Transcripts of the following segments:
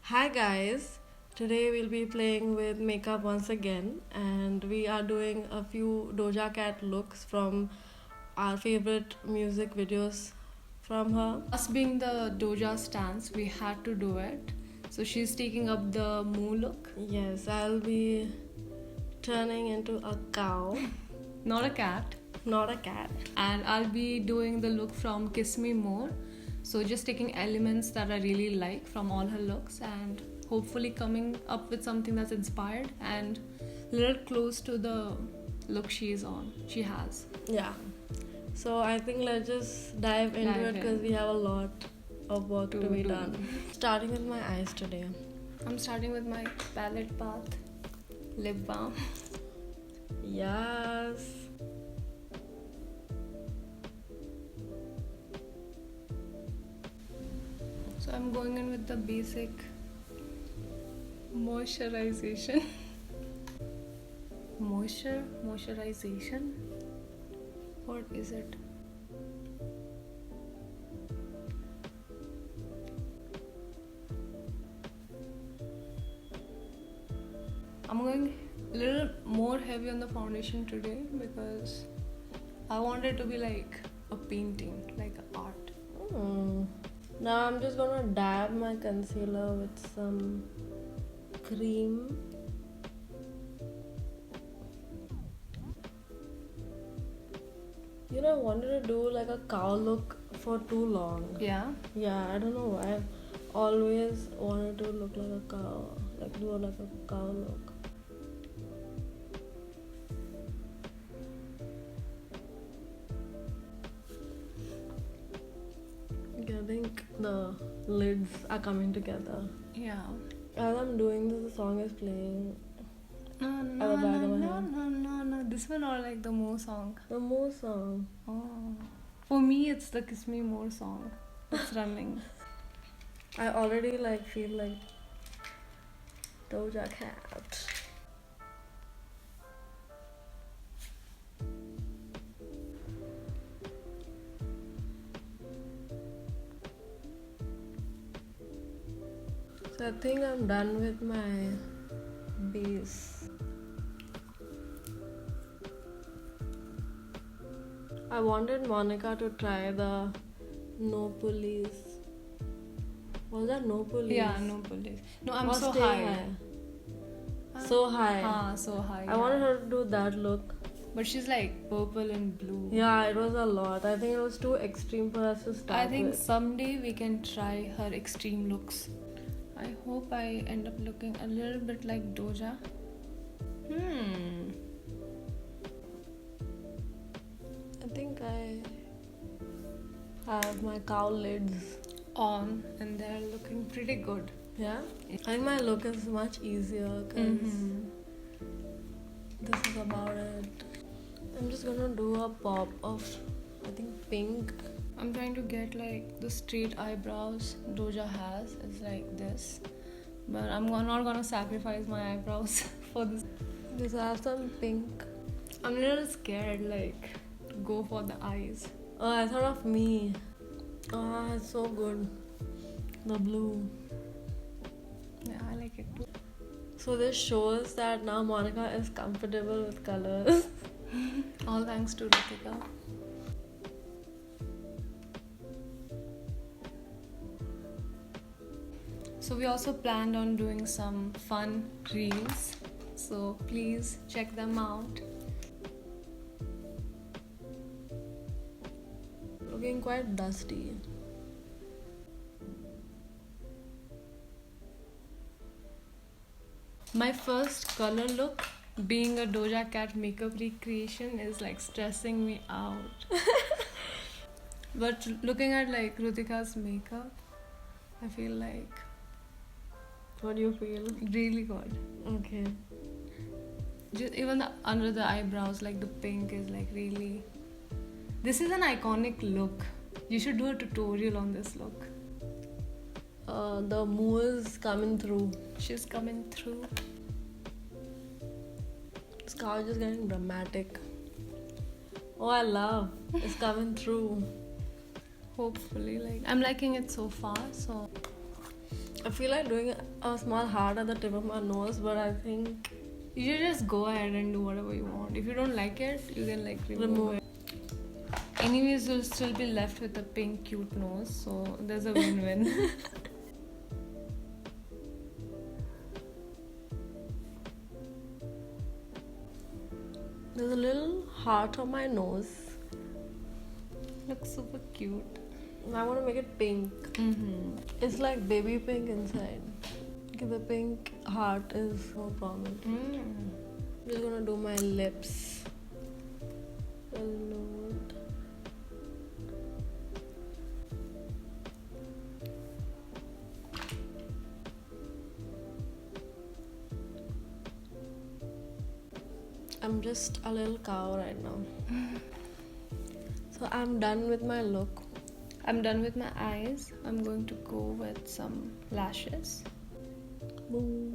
Hi guys, today we'll be playing with makeup once again, and we are doing a few Doja Cat looks from our favorite music videos from her. Us being the Doja stance, we had to do it. So she's taking up the moo look, Yes, I'll be turning into a cow, not a cat. not a cat. And I'll be doing the look from Kiss Me More. So just taking elements that I really like from all her looks and hopefully coming up with something that's inspired and a little close to the look she has. Yeah. So I think let's just dive into Dive it because in. we have a lot of work to be do. done. Starting with my eyes today. I'm starting with my palette path lip balm. Yes. So I'm going in with the basic moisturization. Moisturization? What is it? I'm going a little more heavy on the foundation today because I want it to be like a painting, like art. Now I'm just gonna dab my concealer with some cream. I wanted to do like a cow look for too long. Yeah. Yeah, I don't know why. I've always wanted to look like a cow, like do like a cow look. Okay, I think the lids are coming together. Yeah. As I'm doing this, the song is playing. No, At the back of my head. no. This one or like the Mo song. The Mo song. Oh. For me, it's the Kiss Me More song. It's running. I already feel like Doja Cat. So I think I'm done with my base. I wanted Monica to try the No Police. Was that No Police? Yeah, no police. No, I'm Or so Stay high. So high. So high. I wanted her to do that look. But she's like purple and blue. Yeah, it was a lot. I think it was too extreme for us to start I think with. someday we can try her extreme looks. I hope I end up looking a little bit like Doja. I think I have my cow lids. On and they're looking pretty good. Yeah? I think my look is much easier because this is about it. I'm just gonna do a pop of, I think, pink. I'm trying to get like the straight eyebrows Doja has. It's like this. But I'm not gonna sacrifice my eyebrows for this. Just have some pink. I'm a little scared, like, to go for the eyes. Oh, I thought of me. Oh, it's so good. The blue. Yeah, I like it too. So this shows that now Monica is comfortable with colors. All thanks to Rutica. So we also planned on doing some fun reels. So please check them out. Looking quite dusty. My first color look, being a Doja Cat makeup recreation, is like stressing me out. But looking at like Rutica's makeup, I feel like What do you feel? really good. Okay. Just even under the eyebrows, like the pink is like really. This is an iconic look. You should do a tutorial on this look. The moose coming through. She's coming through. This cow is just getting dramatic. Oh, I love. It's coming through. Hopefully, like I'm liking it so far. So I feel like doing a small heart at the tip of my nose, but I think You should just go ahead and do whatever you want. If you don't like it, you can like remove it. Anyways, you'll still be left with a pink cute nose, so there's a win-win. there's a little heart on my nose. Looks super cute. I want to make it pink. Mm-hmm. It's like baby pink inside. Okay, the pink heart is more prominent. Mm. I'm just gonna do my lips. Alone. I'm just a little cow right now. So I'm done with my look. I'm done with my eyes. I'm going to go with some lashes. Boom.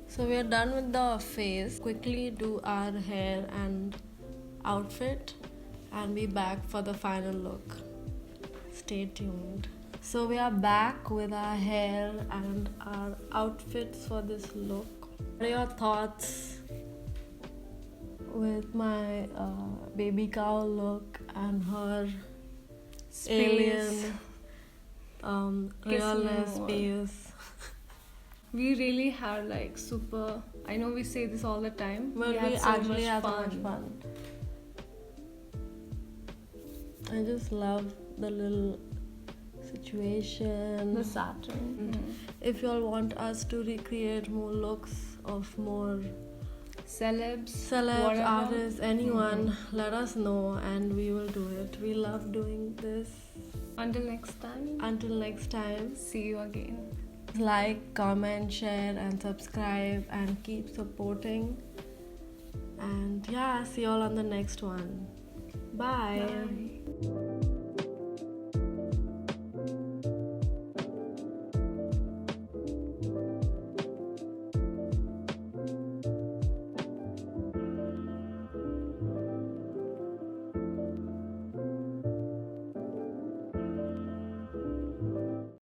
So we are done with the face. Quickly do our hair and outfit and be back for the final look. Stay tuned. So we are back with our hair and our outfits for this look. What are your thoughts with my baby cow look and her alien realness space? We really had like super. I know we say this all the time, But we actually had so much fun. I just love the little situation. The Saturn. If you all want us to recreate more looks of more Celebs, celebs, whatever. artists, anyone, let us know and we will do it. We love doing this. Until next time. Until next time, See you again. like, comment, share and subscribe and keep supporting. And yeah, see you all on the next one. Bye. Bye.